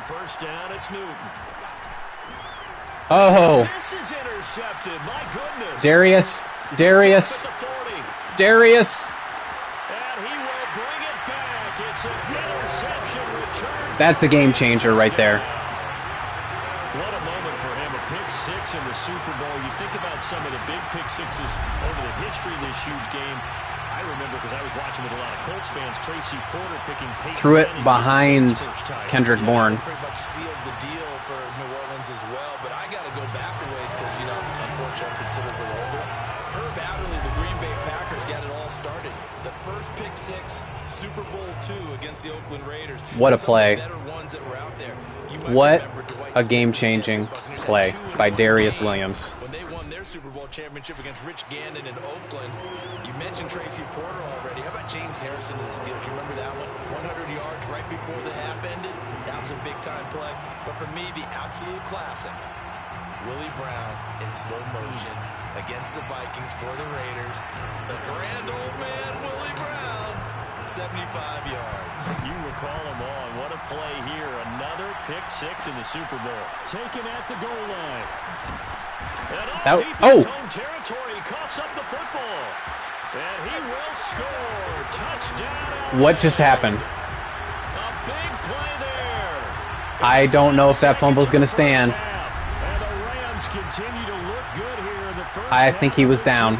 first down, it's Newton. Oh. This is intercepted. My goodness. Darius. And he will bring it back. It's an interception return. That's a game changer right there. What a moment for him. A pick six in the Super Bowl. You think about some of the big pick sixes over the history of this huge game. I remember because I was watching with a lot of Colts fans, Tracy Porter picking Peyton threw it Manning behind Kendrick Yeah, Bourne. pretty much sealed the deal for New Orleans as well. But I got to go back a ways because, you know, unfortunately, I'm considerably older. Herb Adderley, the Green Bay Packers, got it all started. The first pick six, Super Bowl II against the Oakland Raiders. What a play. Better ones that were out there. What a game-changing play by Darius Williams. When they won their Super Bowl championship against Rich Gannon in Oakland, you mentioned Tracy Porter already. How about James Harrison in the Steelers? You remember that one? 100 yards right before the half ended. That was a big-time play. But for me, the absolute classic, Willie Brown in slow motion against the Vikings for the Raiders. The grand old man, Willie Brown, 75 yards. You recall them all. What a play here. Another pick six in the Super Bowl. Taken at the goal line. And deep in his own territory, he coughs up the football. And he will score. Touchdown. What just happened? A big play there. I don't know if that fumble's going to stand. And the Rams continue to look good here in the first I think he was down.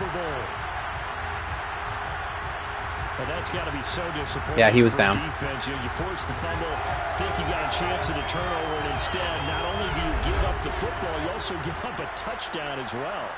But that's got to be so disappointing. Yeah, he was for down. Defense. You forced the fumble, think you got a chance at a turnover, and instead, not only do you give up the football, you also give up a touchdown as well.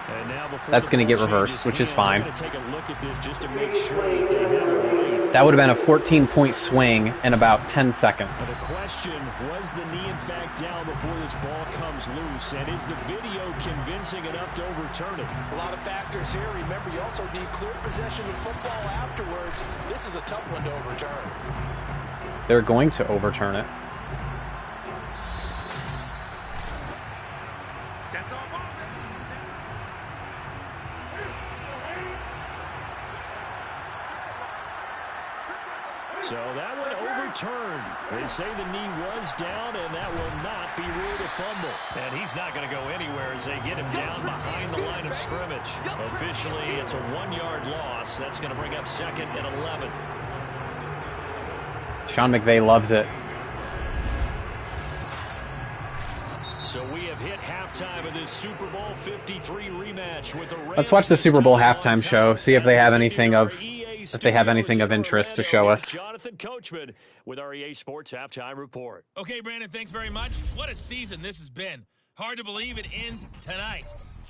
And now that's going to get reversed, which is fine. Take a look at this just to make sure that they have it right. That would have been a 14-point swing in about 10 seconds. The question, was the knee in fact down before this ball comes loose? And is the video convincing enough to overturn it? A lot of factors here. Remember, you also need clear possession of football afterwards. This is a tough one to overturn. They're going to overturn it. So that one overturned. They say the knee was down, and that will not be ruled a fumble. And he's not going to go anywhere as they get him down behind the line of scrimmage. Officially, it's a 1-yard loss. That's going to bring up second and 11. Sean McVay loves it. So we have hit halftime of this Super Bowl 53 rematch with the Rams. Let's watch the Super Bowl halftime show, see if they have anything of interest to show us. Jonathan Coachman with our EA Sports halftime report. Okay, Brandon, thanks very much. What a season this has been. Hard to believe it ends tonight.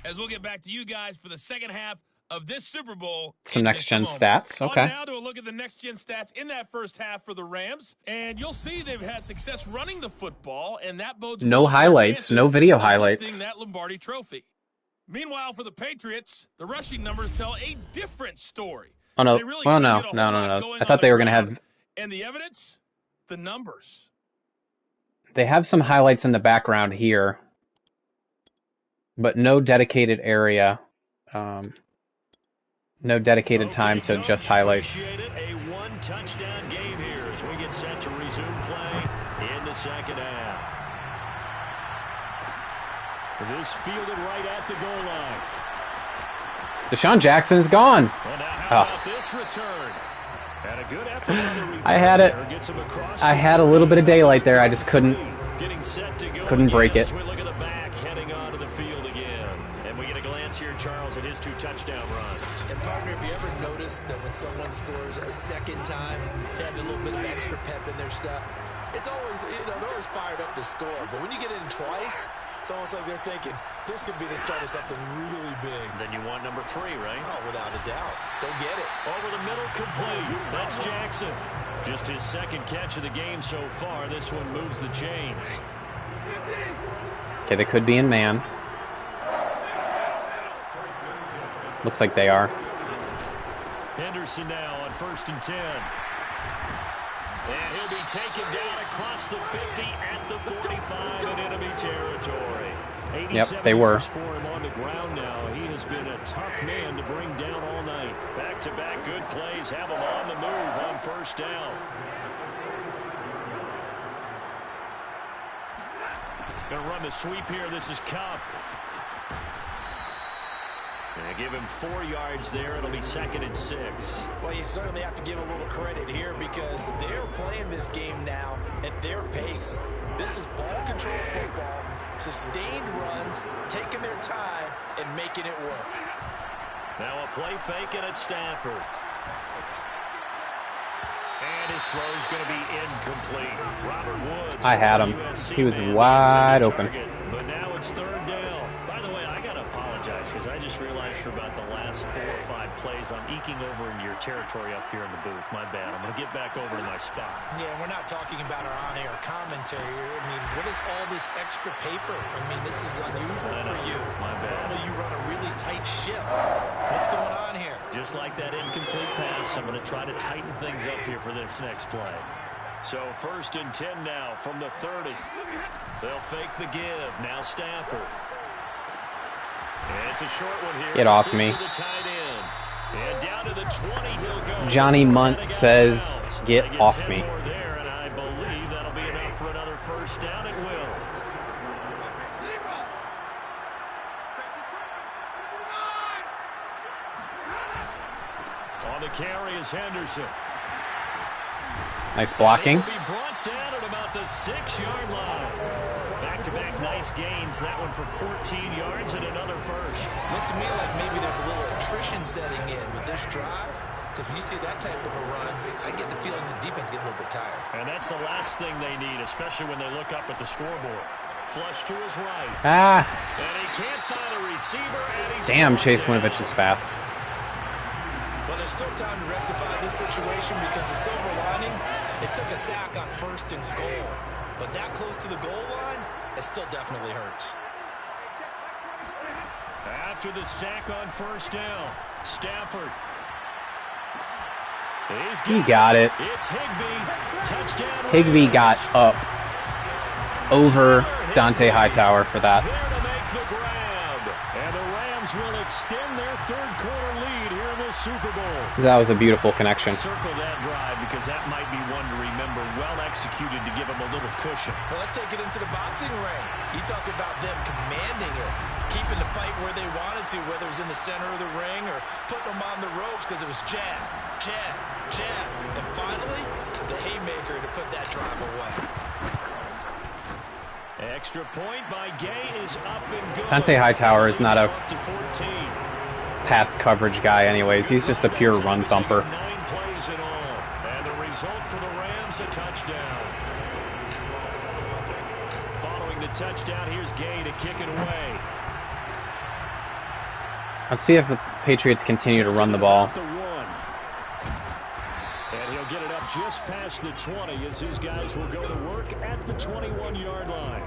As we'll get back to you guys for the second half of this Super Bowl. Some next-gen stats, okay. On now to a look at the next-gen stats in that first half for the Rams. And you'll see they've had success running the football, and that bodes no well for highlights, no video highlights. lifting that Lombardi trophy. Meanwhile, for the Patriots, the rushing numbers tell a different story. Oh, no. Really well, no. I thought they were going to have... And the evidence? The numbers. They have some highlights in the background here, but no dedicated area. No dedicated time to just highlights. A one-touchdown game here as we get set to resume play in the second half. This fielded right at the goal line. Deshaun Jackson is gone. Well, now how about this return? And a good effort on the return. I had it. I had a little bit of daylight there. I just couldn't break it. We look at the back heading onto the field again. And we get a glance here, Charles, at his 2 touchdown runs. And partner, have you ever noticed that when someone scores a second time, they have a little bit of extra pep in their step? It's always, they're always fired up to score. But when you get in twice, it's almost like they're thinking, this could be the start of something really big. Then you want number 3, right? Oh, without a doubt. Go get it. Over the middle, complete. That's Jackson. Just his second catch of the game so far. This one moves the chains. Okay, they could be in man. Looks like they are. Henderson now on 1st and 10. And he'll be taken down across the 50 at the 45 in enemy territory. Yep, they were. For him on the ground now. He has been a tough man to bring down all night. Back-to-back good plays have him on the move on 1st down. Going to run the sweep here. This is Cup. And give him 4 yards there. It'll be 2nd and 6. Well, you certainly have to give a little credit here because they're playing this game now at their pace. This is ball control football, sustained runs, taking their time, and making it work. Now a play fake and it's Stafford. And his throw is going to be incomplete. Robert Woods. I had him. He was wide open. But now it's 3rd down. By the way, I got to apologize because I just realized for about the last 4 or 5 plays, I'm eking over into your territory up here in the booth. My bad. I'm going to get back over to my spot. Yeah, we're not talking about our on-air commentary here. I mean, what is all this extra paper? I mean, this is unusual for you. My bad. Normally you run a really tight ship. What's going on here? Just like that incomplete pass, I'm going to try to tighten things up here for this next play. So 1st and 10 now from the 30. They'll fake the give. Now Stafford. And it's a short one here. Get off me. To the tight end. And down to the 20 he'll go. Johnny Munt says, get off me. More there, and I believe that'll be enough for another 1st down. It will. On the carry is Henderson. Nice blocking. He'll be brought down at about the 6-yard line. Back-to-back nice gains. That one for 14 yards and another 1st. Looks to me like maybe there's a little attrition setting in with this drive. Because when you see that type of a run, I get the feeling the defense getting a little bit tired. And that's the last thing they need, especially when they look up at the scoreboard. Flush to his right. Ah. And he can't find a receiver. And he's Damn, Chase Winovich is fast. Well, there's still time to rectify this situation because the silver lining, it took a sack on 1st and goal. But that close to the goal line, it still definitely hurts. After the sack on 1st down, Stafford. He got it. It's Higbee. Touchdown. Higbee got up over Dante Hightower for that. There to make the grab. And the Rams will extend their 3rd quarter lead here in the Super Bowl. That was a beautiful connection. Circle that drive because that might be one to remember. Well executed to give them a little cushion. Well, let's take it into the boxing ring. You talk about them commanding it, keeping the fight where they wanted to, whether it was in the center of the ring or putting them on the ropes because it was jab, jab, jab. And finally, the haymaker to put that drive away. Extra point by Gay is up and good. Dante Hightower is not a pass coverage guy anyways. He's just a pure run thumper. 9 plays in all. And the result for the Rams, a touchdown. Following the touchdown, here's Gay to kick it away. Let's see if the Patriots continue to run the ball. And he'll get it up just past the 20 as his guys will go to work at the 21-yard line.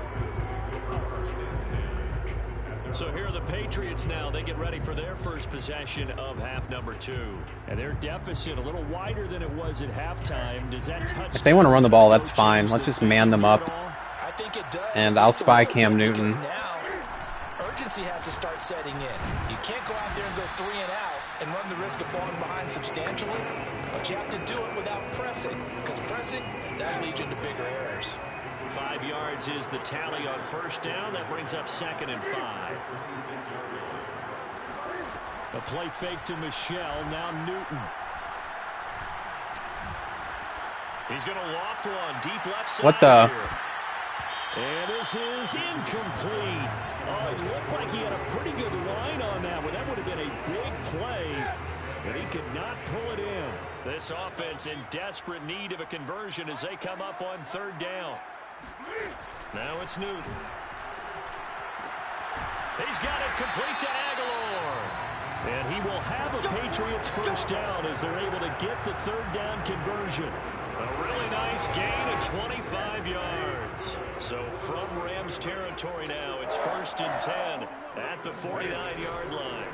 So here are the Patriots now. They get ready for their first possession of half number 2. And their deficit a little wider than it was at halftime. Does that touch? If they want to run the ball, that's fine. Let's just man them up. I think it does. And I'll spy Cam Newton. Now, urgency has to start setting in. You can't go out there and go 3 and out and run the risk of falling behind substantially. But you have to do it without pressing. Because pressing, that leads into bigger errors. 5 yards is the tally on 1st down. That brings up 2nd and 5. A play fake to Michelle. Now Newton. He's going to loft one. Deep left side. What the? Here. And this is incomplete. Oh, it looked like he had a pretty good line on that one. That would have been a big play. But he could not pull it in. This offense in desperate need of a conversion as they come up on 3rd down. Now it's Newton. He's got it complete to Aguilar. And he will have a Patriots 1st down as they're able to get the 3rd down conversion. A really nice gain of 25 yards. So from Rams territory now, it's 1st and 10 at the 49-yard line.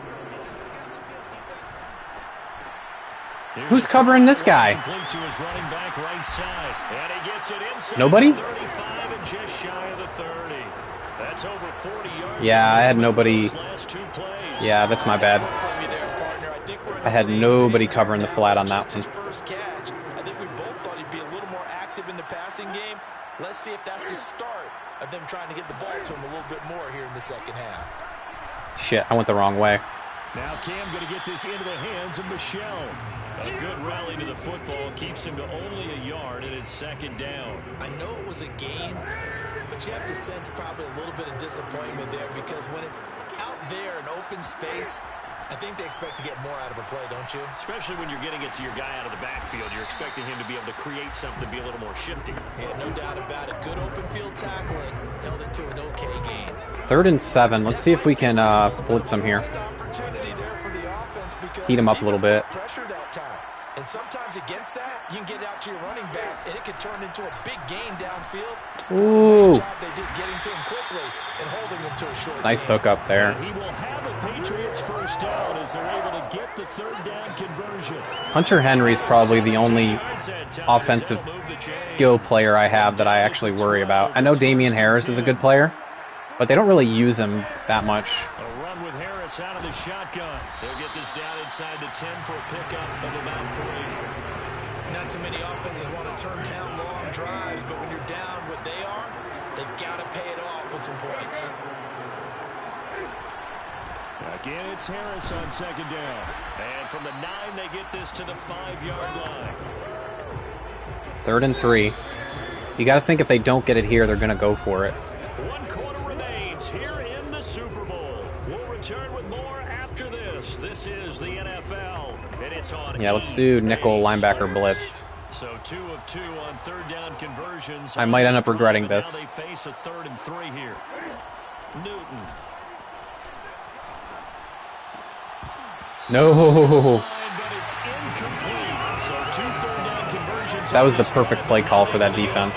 Who's covering this guy? To his running back right side. And he gets it inside. Nobody? 35 and just shy of the 30. That's over 40 yards. Yeah, I had nobody. Yeah, that's my bad. I had nobody covering the flat on that one. First catch. I think we both thought he'd be a little more active in the passing game. Let's see if that's the start of them trying to get the ball to him a little bit more here in the second half. Shit, I went the wrong way. Now Cam going to get this into the hands of Michelle. A good rally to the football keeps him to only a yard, and it's second down. I know it was a gain, but you have to sense probably a little bit of disappointment there because when it's out there in open space, I think they expect to get more out of a play, don't you? Especially when you're getting it to your guy out of the backfield. You're expecting him to be able to create something, be a little more shifty. Yeah, no doubt about it. Good open field tackling. Held it to an okay gain. 3rd and 7. Let's see if we can blitz him here. Heat him up a little bit. Pressure that time. And sometimes against that, you can get out to your running back, and it can turn into a big gain downfield. Ooh. Nice job they did getting to him quickly and holding him to a short Nice gain. hook up there. He will have a Patriots first down as they're able to get the 3rd down conversion. Hunter Henry's probably the only offensive skill player I have that I actually worry about. I know Damian Harris is a good player, but they don't really use him that much. A run with Harris out of the shotgun. They'll get this down inside the 10 for a pickup of about 3. Not too many offenses want to turn down long drives, but when you're down what they are, they've got to pay it off with some points. Again, it's Harris on second down. And from the 9, they get this to the 5-yard line. 3rd and 3. You got to think if they don't get it here, they're going to go for it. 1 quarter remains here in the Super Bowl. We'll return with more after this. This is the NFL, and it's on. Yeah, let's do nickel linebacker blitz. So 2 of 2 on 3rd down conversions. I might end up regretting this. Now they face a 3rd and 3 here. Newton. No. That was the perfect play call for that defense.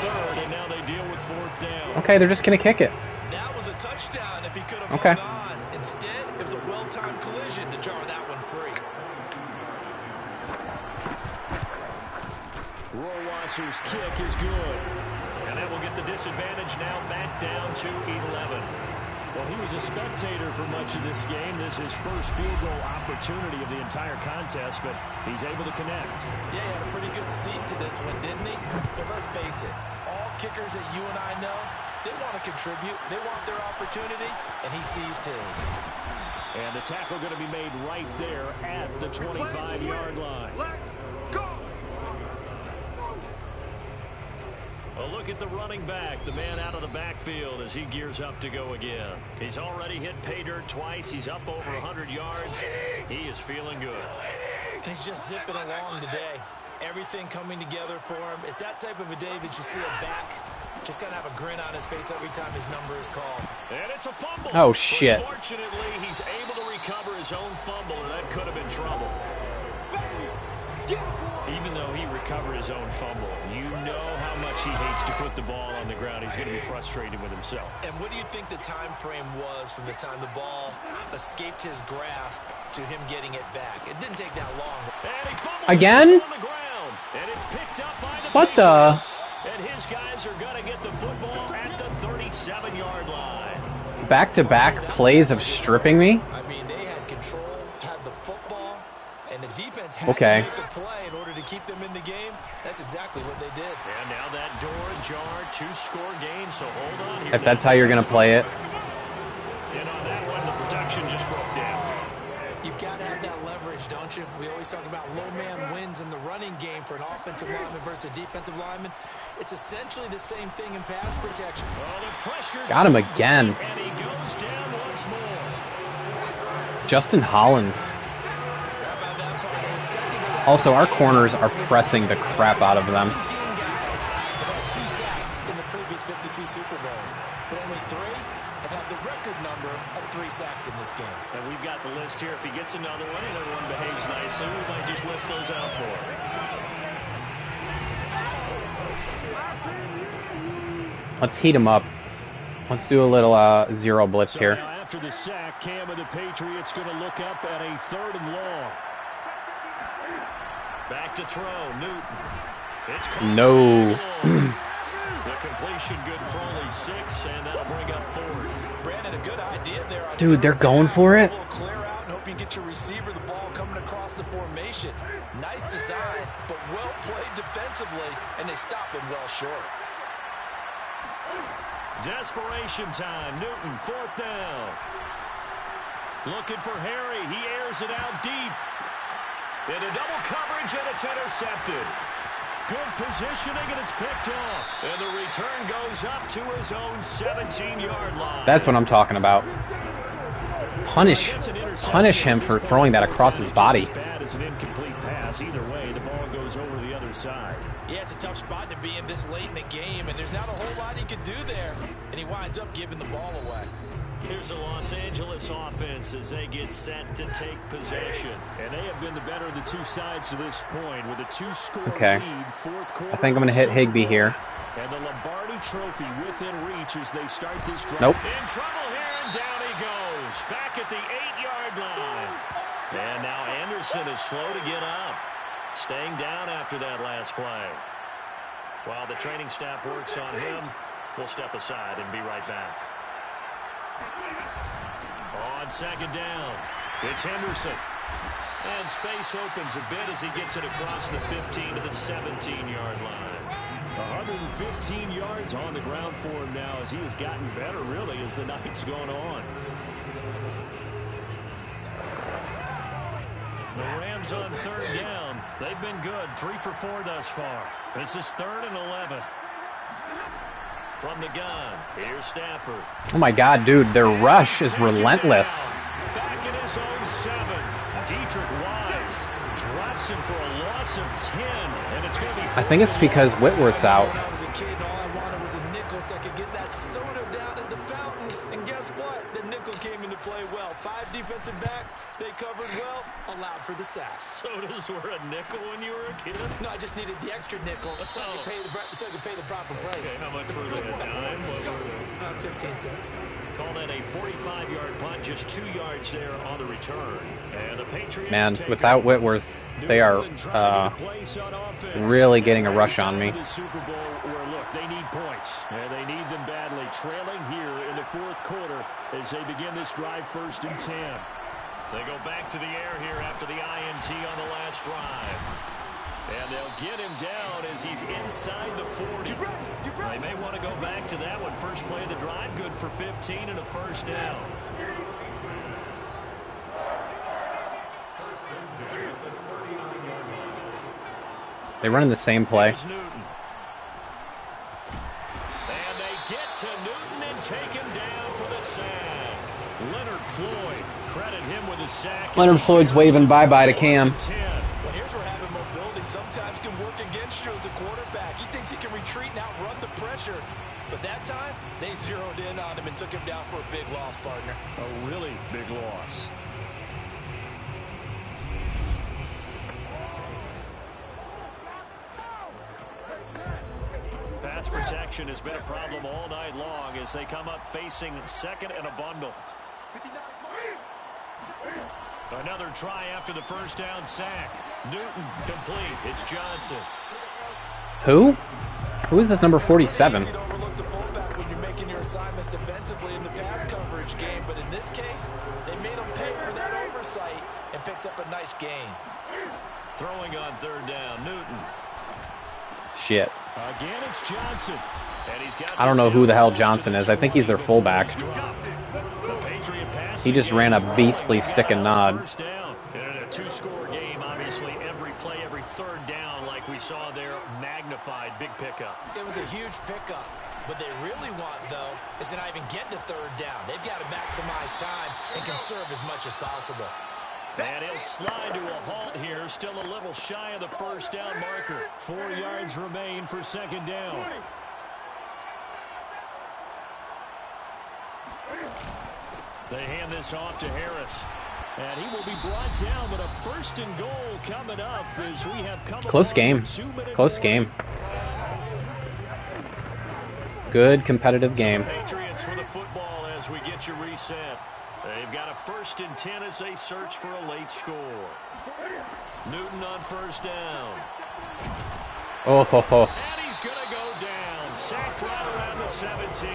Okay, they're just going to kick it. That was a touchdown if he could have okay. hung on. Instead, it was a well-timed collision to jar that one free. Rohrwasser's kick is good. And that will get the disadvantage now back down to 11. Well, he was a spectator for much of this game. This is his first field goal opportunity of the entire contest, but he's able to connect. Yeah, he had a pretty good seat to this one, didn't he? But let's face it, all kickers that you and I know, they want to contribute. They want their opportunity, and he seized his. And the tackle going to be made right there at the 25-yard line. A look at the running back, the man out of the backfield as he gears up to go again. He's already hit pay dirt twice. He's up over 100 yards. He is feeling good. And he's just zipping along today. Everything coming together for him. It's that type of a day that you see a back just kind of have a grin on his face every time his number is called. And it's a fumble. Oh, shit. Fortunately, he's able to recover his own fumble, and that could have been trouble. Even though he recovered his own fumble, you know how much he hates to put the ball on the ground. He's going to be frustrated with himself. And what do you think the time frame was from the time the ball escaped his grasp to him getting it back? It didn't take that long. And he fumbled again? on the ground, and it's picked up by the what Patriots. And his guys are going to get the football at the 37-yard line. Back-to-back plays of stripping me? I mean, they had control, had the football, and the defense had to make a play in order to keep them in the game. That's exactly what they did. And now that door ajar, 2-score game, so hold on here. If that's how you're going to play it. And on that one, the protection just broke down. You've got to have that leverage, don't you? We always talk about low man wins in the running game for an offensive lineman versus a defensive lineman. It's essentially the same thing in pass protection. Oh, the pressure got him again. And he goes down once more. Justin Hollins. Also, our corners are pressing the crap out of them. 17 guys have had 2 sacks in the previous 52 Super Bowls, but only 3 have had the record number of 3 sacks in this game. And we've got the list here. If he gets another one and everyone behaves nicely, we might just list those out for him. Let's heat him up. Let's do a little zero blitz here. Now after the sack, Cam of the Patriots going to look up at a 3rd and long. Back to throw, Newton. It's no. The completion good for only 6, and that'll bring up 4th. Brandon, a good idea there. Dude, they're going for it. Clear out and hope you get your receiver the ball coming across the formation. Nice design, but well played defensively, and they stop him well short. Desperation time. Newton, 4th down. Looking for Harry. He airs it out deep. Into double coverage, and it's intercepted. Good positioning, and it's picked off. And the return goes up to his own 17-yard line. That's what I'm talking about. Punish him for throwing that across his body. Bad as an incomplete pass. Either way, the ball goes over the other side. Yeah, it's a tough spot to be in this late in the game, and there's not a whole lot he can do there. And he winds up giving the ball away. Here's the Los Angeles offense as they get set to take possession. And they have been the better of the two sides to this point with a 2-score lead, 4th quarter. I think I'm going to hit Higbee here. And the Lombardi Trophy within reach as they start this drive. Nope. In trouble here, and down he goes. Back at the 8-yard line. And now Anderson is slow to get up. Staying down after that last play. While the training staff works on him, we'll step aside and be right back. On 2nd down, it's Henderson. And space opens a bit as he gets it across the 15 to the 17-yard line. 115 yards on the ground for him now as he has gotten better, really, as the night's gone on. The Rams on 3rd down. They've been good, 3 for 4 thus far. This is 3rd and 11. From the gun, here's Stafford. Oh my God, dude, their rush is relentless. Back in his own 7. Dietrich Wise drops him for a loss of 10, and it's going to be. I think it's because Whitworth's out. When I was a kid, and all I wanted was a nickel so I could get that soda down at the fountain. And guess what? The nickel came into play well. 5 defensive backs, they covered well, allowed for the sacks. Sodas were a nickel when you were a kid? No, I just needed the extra nickel so I could pay the proper price. Okay, how much were they? A dime? What were they? 15 cents. Call that a 45-yard punt, just 2 yards there on the return. And the Patriots. Man, without Whitworth, they are really getting a rush on me. The Super Bowl where, look, they need points, and they need them badly. Trailing here in the 4th quarter as they begin this drive, 1st and 10. They go back to the air here after the INT on the last drive. And they'll get him down as he's inside the 40. They may want to go back to that one. First play of the drive, good for 15 and a 1st down. They run in the same play. And they get to Newton and take him down for the sack. Leonard Floyd, credit him with a sack. Leonard Floyd's waving bye-bye to Cam. Well, here's where having mobility sometimes can work against you as a quarterback. He thinks he can retreat and outrun the pressure. But that time, they zeroed in on him and took him down for a big loss, partner. A really big loss. Pass protection has been a problem all night long as they come up facing 2nd and a bundle. Another try after the 1st down sack. Newton complete. It's Johnson. Who? Who is this number 47? It's easy to overlook the fullback when you're making your assignments defensively in the pass coverage game, but in this case, they made him pay for that oversight and picks up a nice gain. Throwing on 3rd down, Newton. Shit. Again, it's Johnson. And he's got I don't know who the hell Johnson is. I think he's their fullback. He just ran a beastly stick and nod. First down. In a 2-score game, obviously every play, every 3rd down, like we saw there, magnified, big pickup. It was a huge pickup. What they really want, though, is to not even get to 3rd down. They've got to maximize time and conserve as much as possible. And he'll slide to a halt here, still a little shy of the 1st down marker. 4 yards remain for 2nd down. They hand this off to Harris. And he will be brought down, but a 1st and goal coming up as we have come. Close game. Close game. Good competitive game. Patriots with the football as we get you reset. They've got a 1st and 10 as they search for a late score. Newton on 1st down. Oh, ho, ho. And he's going to go down. Sacked right around the 17.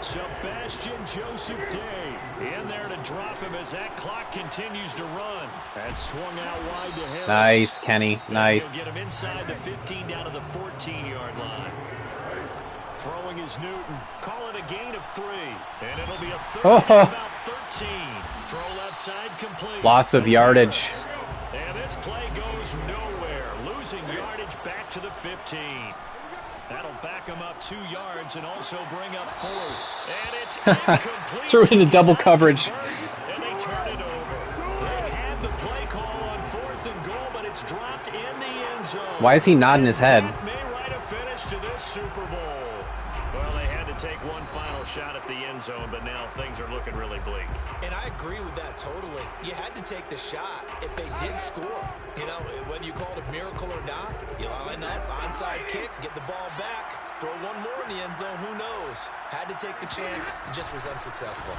Sebastian Joseph Day in there to drop him as that clock continues to run. That swung out wide to Harris. Nice, Kenny. Nice. He'll get him inside the 15 down to the 14-yard line. Throwing is Newton. Call it a gain of 3. And it'll be a third about 13. Throw left side complete. Loss of yardage. And this play goes nowhere. Losing yardage back to the 15. That'll back him up 2 yards and also bring up 4th. And it's incomplete. Threw it into double coverage. And they turn it over. They had the play call on 4th and goal, but it's dropped in the end zone. Why is he nodding his head? That may write a finish to this Super Bowl. Well, they had to take one final shot at the end zone, but now things are looking really bleak. And I agree with that totally. You had to take the shot if they did score. You know, whether you call it a miracle or not, you line up, onside kick, get the ball back, throw one more in the end zone, who knows? Had to take the chance, just was unsuccessful.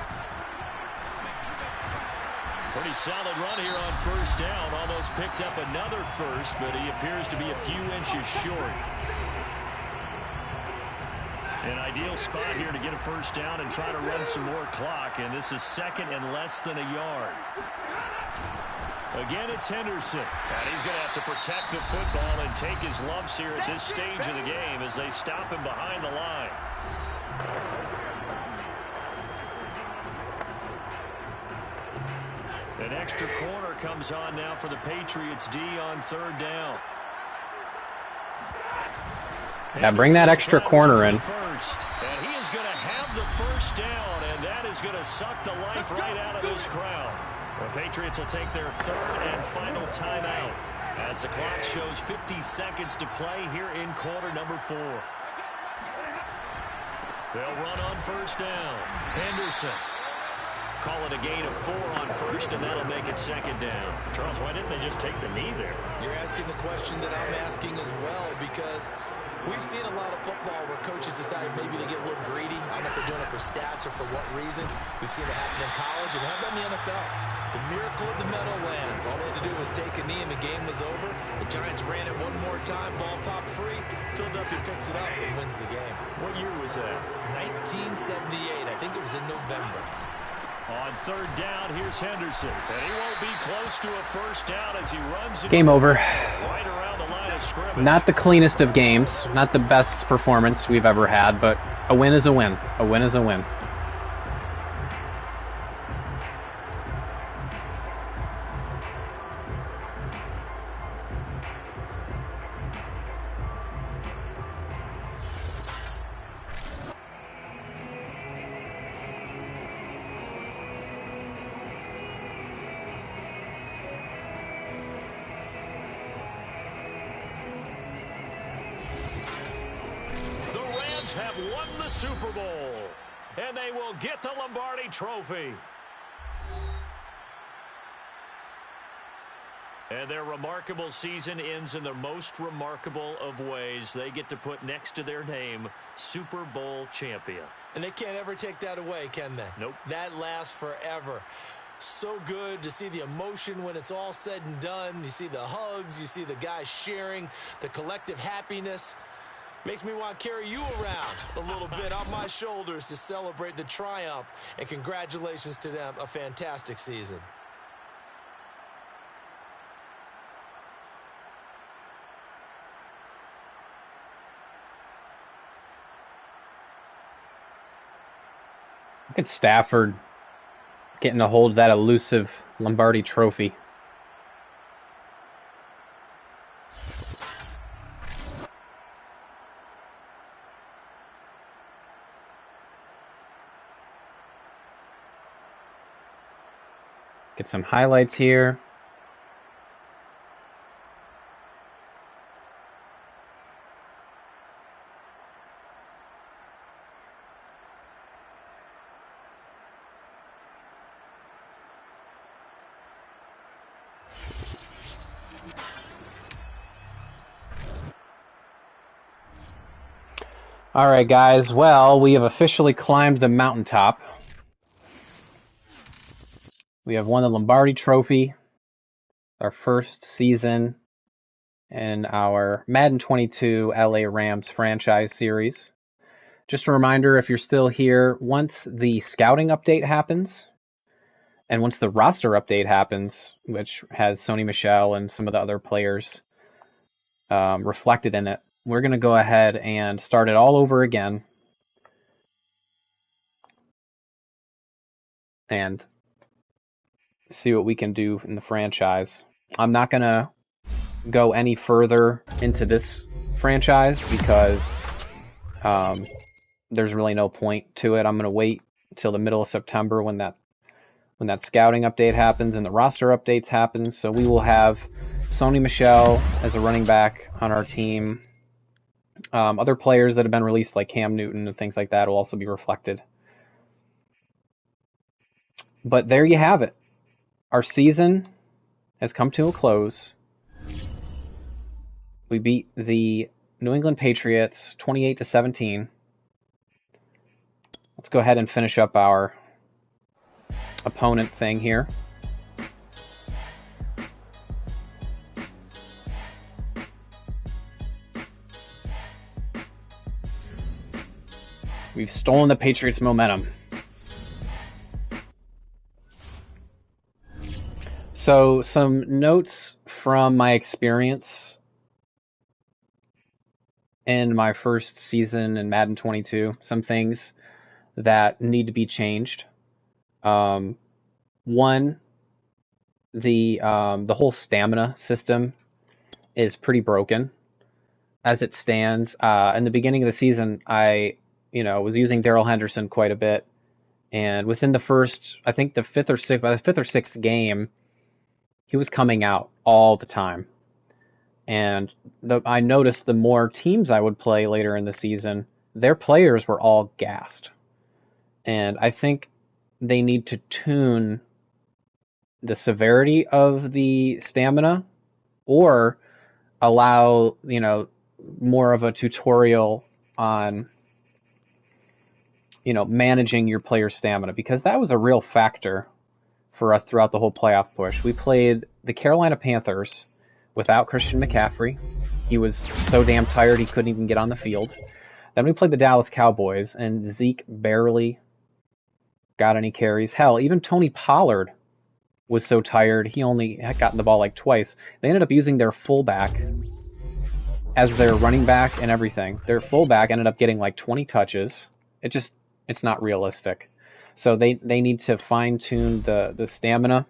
Pretty solid run here on first down. Almost picked up another first, but he appears to be a few inches short. An ideal spot here to get a first down and try to run some more clock, and this is second and less than a yard. Again, it's Henderson, and he's going to have to protect the football and take his lumps here at this stage of the game as they stop him behind the line. An extra corner comes on now for the Patriots D on third down. Yeah, bring that extra corner in. And he is going to have the first down, and that is going to suck the life right out of this crowd. The Patriots will take their third and final timeout as the clock shows 50 seconds to play here in quarter number 4. They'll run on first down. Henderson. Call it a gain of 4 on first, and that'll make it second down. Charles, why didn't they just take the knee there? You're asking the question that I'm asking as well, because we've seen a lot of football where coaches decide maybe they get a little greedy. I don't know if they're doing it for stats or for what reason. We've seen it happen in college, and how about in the NFL? The miracle of the Meadowlands. All they had to do was take a knee, and the game was over. The Giants ran it one more time. Ball popped free. Philadelphia picks it up and wins the game. What year was that? 1978. I think it was in November. On third down, here's Henderson. And he won't be close to a first down as he runs. Game over. Right around the line of scrimmage. Not the cleanest of games. Not the best performance we've ever had, but a win is a win. A win is a win. Have won the Super Bowl, and they will get the Lombardi Trophy. And their remarkable season ends in the most remarkable of ways. They get to put next to their name, Super Bowl champion. And they can't ever take that away, can they? Nope. That lasts forever. So good to see the emotion when it's all said and done. You see the hugs, you see the guys sharing, the collective happiness. Makes me want to carry you around a little bit on my shoulders to celebrate the triumph. And congratulations to them. A fantastic season. Look at Stafford getting a hold of that elusive Lombardi Trophy. Get some highlights here. All right, guys. Well, we have officially climbed the mountaintop. We have won the Lombardi Trophy, our first season in our Madden 22 LA Rams franchise series. Just a reminder, if you're still here, once the scouting update happens, and once the roster update happens, which has Sony Michel and some of the other players reflected in it, we're going to go ahead and start it all over again and see what we can do in the franchise. I'm not going to go any further into this franchise because there's really no point to it. I'm going to wait until the middle of September when that scouting update happens and the roster updates happen. So we will have Sony Michel as a running back on our team. Other players that have been released like Cam Newton and things like that will also be reflected. But there you have it. Our season has come to a close. We beat the New England Patriots 28-17. Let's go ahead and finish up our opponent thing here. We've stolen the Patriots' momentum. So, some notes from my experience in my first season in Madden 22. Some things that need to be changed. One, the whole stamina system is pretty broken as it stands. In the beginning of the season, I was using Darrell Henderson quite a bit, and within the first, I think by the fifth or sixth game, he was coming out all the time. And I noticed the more teams I would play later in the season, their players were all gassed. And I think they need to tune the severity of the stamina or allow, more of a tutorial on, managing your player's stamina, because that was a real factor for us throughout the whole playoff push. We played the Carolina Panthers without Christian McCaffrey. He was so damn tired he couldn't even get on the field. Then we played the Dallas Cowboys, and Zeke barely got any carries. Hell, even Tony Pollard was so tired he only had gotten the ball like twice. They ended up using their fullback as their running back and everything. Their fullback ended up getting like 20 touches. It's not realistic. So they need to fine-tune the stamina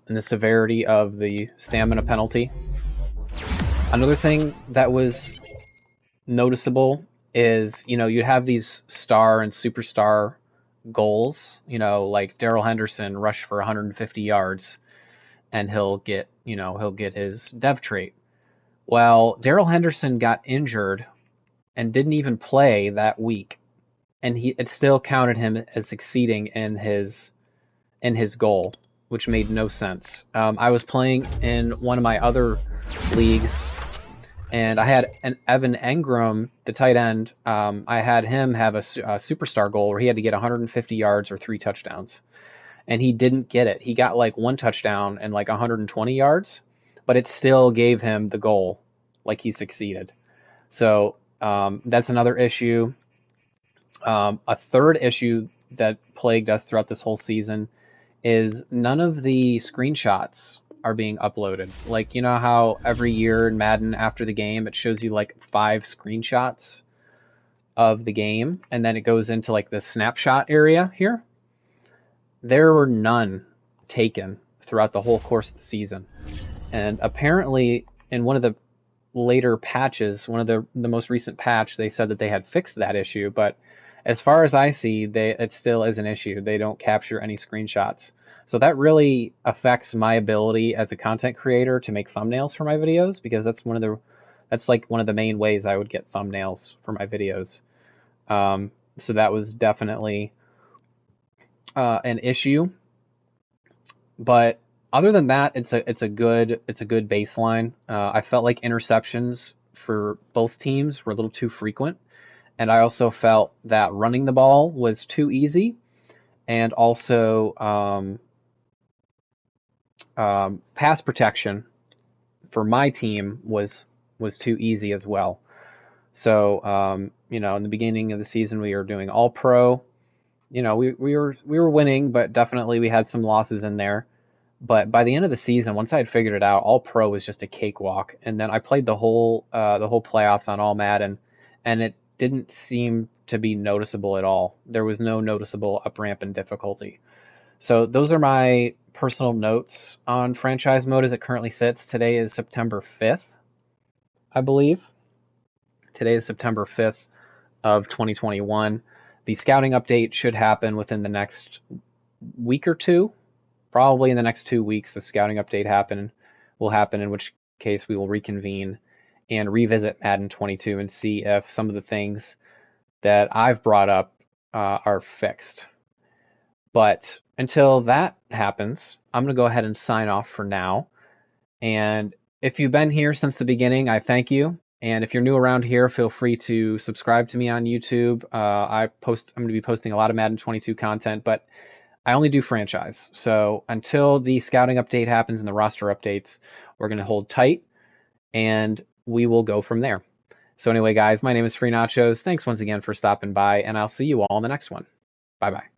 and the severity of the stamina penalty. Another thing that was noticeable is, you'd have these star and superstar goals, like Darrell Henderson rush for 150 yards and he'll get his dev trait. Well, Darrell Henderson got injured and didn't even play that week, and it still counted him as succeeding in his goal, which made no sense. I was playing in one of my other leagues, and I had an Evan Engram, the tight end. I had him have a superstar goal where he had to get 150 yards or 3 touchdowns, and he didn't get it. He got like 1 touchdown and like 120 yards, but it still gave him the goal, like he succeeded. So that's another issue. A third issue that plagued us throughout this whole season is none of the screenshots are being uploaded. Like, how every year in Madden after the game, it shows you like 5 screenshots of the game, and then it goes into like the snapshot area here. There were none taken throughout the whole course of the season. And apparently in one of the later patches, one of the most recent patch, they said that they had fixed that issue, but as far as I see, it still is an issue. They don't capture any screenshots. So that really affects my ability as a content creator to make thumbnails for my videos, because that's one of the main ways I would get thumbnails for my videos. So that was definitely an issue. But other than that, it's a good baseline. I felt like interceptions for both teams were a little too frequent. And I also felt that running the ball was too easy, and also pass protection for my team was too easy as well. So in the beginning of the season, we were doing all pro. We were winning, but definitely we had some losses in there. But by the end of the season, once I had figured it out, all pro was just a cakewalk. And then I played the whole playoffs on all Madden, and didn't seem to be noticeable at all. There was no noticeable up ramp in difficulty. So those are my personal notes on franchise mode as it currently sits. Today is September 5th, I believe. Today is September 5th of 2021. The scouting update should happen within the next week or two. Probably in the next 2 weeks, the scouting update will happen, in which case we will reconvene and revisit Madden 22 and see if some of the things that I've brought up are fixed. But until that happens, I'm going to go ahead and sign off for now. And if you've been here since the beginning, I thank you. And if you're new around here, feel free to subscribe to me on YouTube. I'm going to be posting a lot of Madden 22 content, but I only do franchise. So until the scouting update happens and the roster updates, we're going to hold tight, and we will go from there. So anyway, guys, my name is Free Nachos. Thanks once again for stopping by, and I'll see you all in the next one. Bye-bye.